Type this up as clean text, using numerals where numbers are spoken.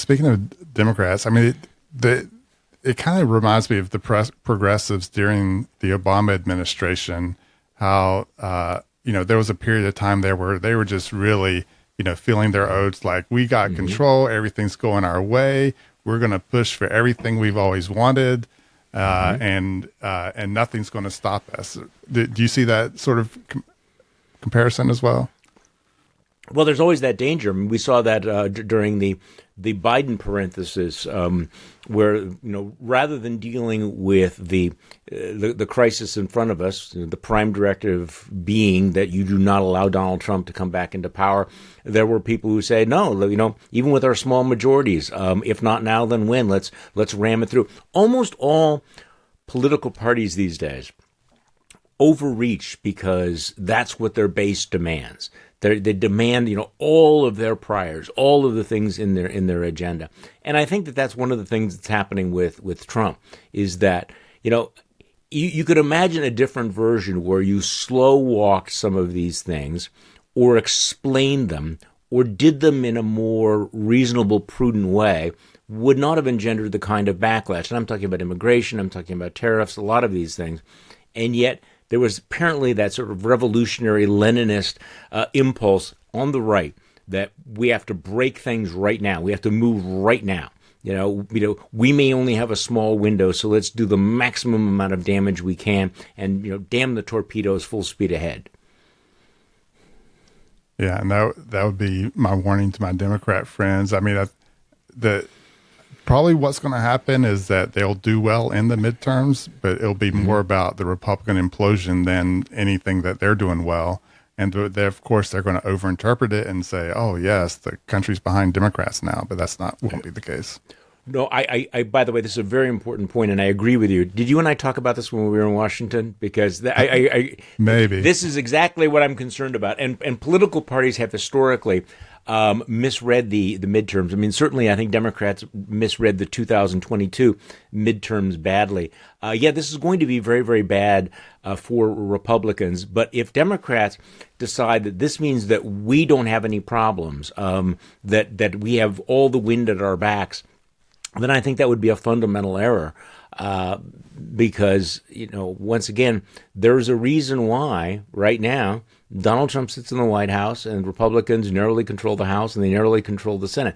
speaking of Democrats, I mean, it kind of reminds me of the progressives during the Obama administration, how, there was a period of time there where they were just really, feeling their oats like, we got control, everything's going our way, we're going to push for everything we've always wanted, and nothing's going to stop us. Do you see that sort of comparison as well? Well, there's always that danger. I mean, we saw that during the Biden parenthesis, where rather than dealing with the crisis in front of us, the prime directive being that you do not allow Donald Trump to come back into power, there were people who say, no, even with our small majorities, if not now, then when? Let's ram it through. Almost all political parties these days overreach because that's what their base demands. They demand, all of their priors, all of the things in their agenda. And I think that that's one of the things that's happening with Trump is that, you could imagine a different version where you slow walked some of these things or explained them or did them in a more reasonable, prudent way would not have engendered the kind of backlash. And I'm talking about immigration, I'm talking about tariffs, a lot of these things. And yet there was apparently that sort of revolutionary Leninist impulse on the right that we have to break things right now. We have to move right now. We may only have a small window, so let's do the maximum amount of damage we can, and damn the torpedoes, full speed ahead. Yeah, and that would be my warning to my Democrat friends. I mean, probably what's going to happen is that they'll do well in the midterms, but it'll be more about the Republican implosion than anything that they're doing well. And of course, they're going to overinterpret it and say, oh, yes, the country's behind Democrats now, but won't be the case. No, I by the way, this is a very important point, and I agree with you. Did you and I talk about this when we were in Washington? Because maybe this is exactly what I'm concerned about. And political parties have historically misread the midterms. I mean, certainly I think Democrats misread the 2022 midterms badly. This is going to be very, very bad for Republicans. But if Democrats decide that this means that we don't have any problems, that we have all the wind at our backs, then I think that would be a fundamental error. Because, once again, there's a reason why right now Donald Trump sits in the White House and Republicans narrowly control the House and they narrowly control the Senate.